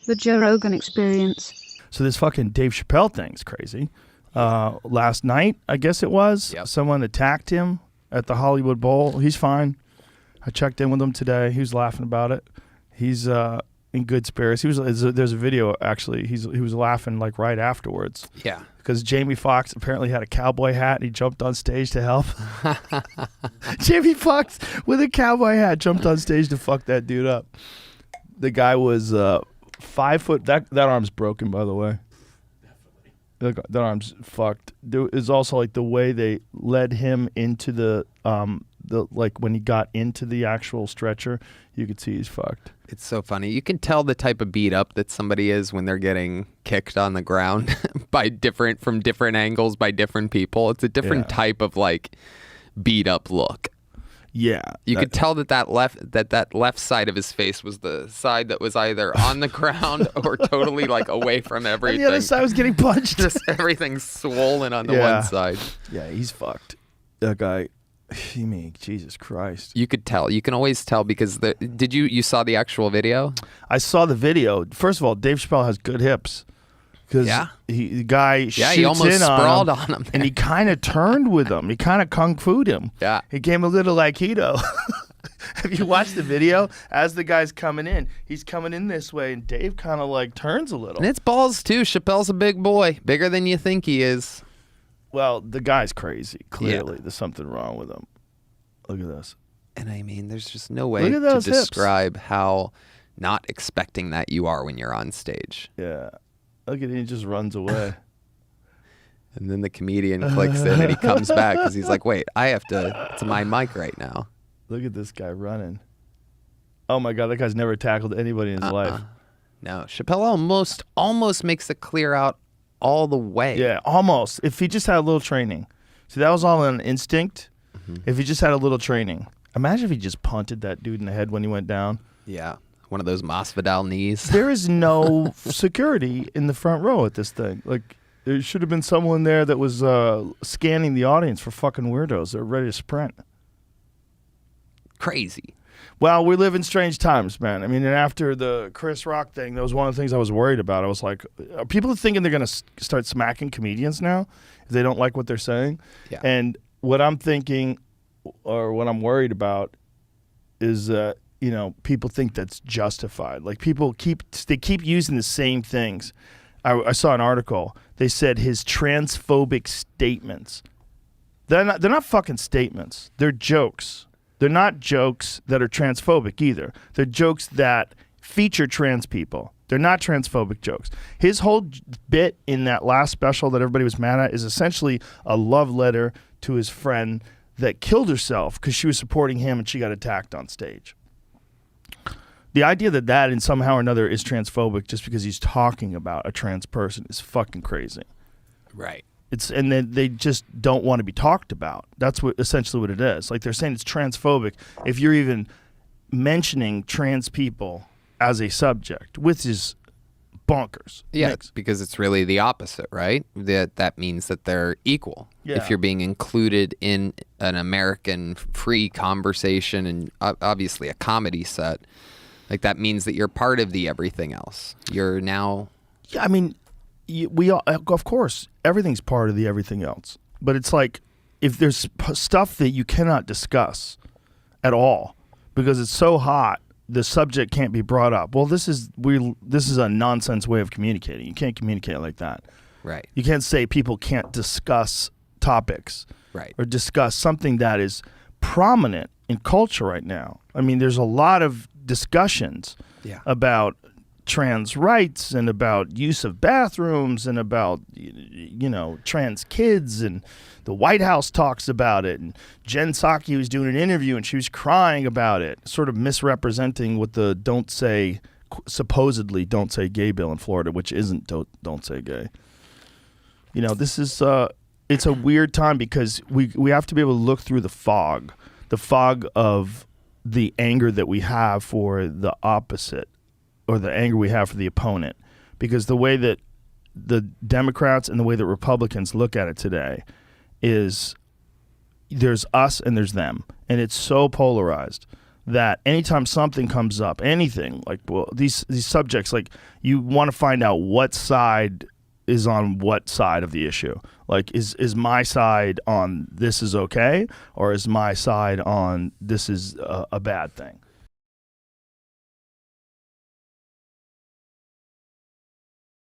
The Joe Rogan Experience. So this fucking Dave Chappelle thing's crazy. Last night, I guess it was, someone attacked him at the Hollywood Bowl. He's fine. I checked in with him today. He was laughing about it. He's in good spirits. There's a video, actually. He was laughing like right afterwards. Yeah. Because Jamie Foxx apparently had a cowboy hat and he jumped on stage to help. Jamie Foxx with a cowboy hat jumped on stage to fuck that dude up. The guy was 5 foot. That arm's broken, by the way. Definitely. That arm's fucked. There is also like the way they led him into the like when he got into the actual stretcher, you could see he's fucked. It's so funny. You can tell the type of beat up that somebody is when they're getting kicked on the ground from different angles by different people. It's a different type of like beat up look. Yeah. You could tell that left side of his face was the side that was either on the ground or totally like away from everything. And the other side was getting punched. Just everything's swollen on the one side. Yeah, he's fucked. That guy. You mean, Jesus Christ. You could tell. You can always tell because you saw the actual video? I saw the video. First of all, Dave Chappelle has good hips. Because the guy shoots he almost in sprawled on on him and he kind of turned with him. He kind of kung fu'd him. Yeah. He gave him a little Aikido. Have you watched the video? As the guy's coming in, he's coming in this way, and Dave kind of like turns a little. And it's balls, too. Chappelle's a big boy. Bigger than you think he is. Well, the guy's crazy. Clearly, there's something wrong with him. Look at this. And I mean, there's just no way to describe how not expecting that you are when you're on stage. Yeah. Look at him. He just runs away. And then the comedian clicks in and he comes back because he's like, wait, I have to my mic right now. Look at this guy running. Oh, my God. That guy's never tackled anybody in his life. No. Chappelle almost makes it clear out all the way. Yeah, almost. If he just had a little training. See, that was all an instinct. Mm-hmm. If he just had a little training. Imagine if he just punted that dude in the head when he went down. Yeah, one of those Masvidal knees. There is no security in the front row at this thing. Like, there should have been someone there that was scanning the audience for fucking weirdos that are ready to sprint. Crazy. Well, we live in strange times, man. I mean, and after the Chris Rock thing, that was one of the things I was worried about. I was like, are people thinking they're going to start smacking comedians now if they don't like what they're saying? Yeah. And what I'm thinking, or what I'm worried about, is people think that's justified. Like people keep using the same things. I saw an article. They said his transphobic statements. They're not fucking statements. They're jokes. They're not jokes that are transphobic either. They're jokes that feature trans people. They're not transphobic jokes. His whole bit in that last special that everybody was mad at is essentially a love letter to his friend that killed herself because she was supporting him and she got attacked on stage. The idea that in somehow or another is transphobic just because he's talking about a trans person is fucking crazy. Right. And then they just don't want to be talked about. That's essentially what it is. Like they're saying it's transphobic if you're even mentioning trans people as a subject, which is bonkers. Yeah, because it's really the opposite, right? That means that they're equal. Yeah. If you're being included in an American free conversation and obviously a comedy set, like that means that you're part of the everything else. You're now... Yeah, I mean... we all, of course, everything's part of the everything else. But it's like if there's stuff that you cannot discuss at all because it's so hot, the subject can't be brought up. Well, this is a nonsense way of communicating. You can't communicate like that. Right. You can't say people can't discuss topics. Right. Or discuss something that is prominent in culture right now. I mean, there's a lot of discussions about trans rights and about use of bathrooms and about trans kids, and the White House talks about it, and Jen Psaki was doing an interview and she was crying about it, sort of misrepresenting what the supposedly don't say gay bill in Florida, which isn't don't say gay. This is it's a weird time because we have to be able to look through the fog of the anger that we have for the opposite, or the anger we have for the opponent, because the way that the Democrats and the way that Republicans look at it today is there's us and there's them, and it's so polarized. that anytime something comes up, anything like these subjects, like you want to find out what side is on what side of the issue. Like is my side on this is okay, or is my side on this is a bad thing?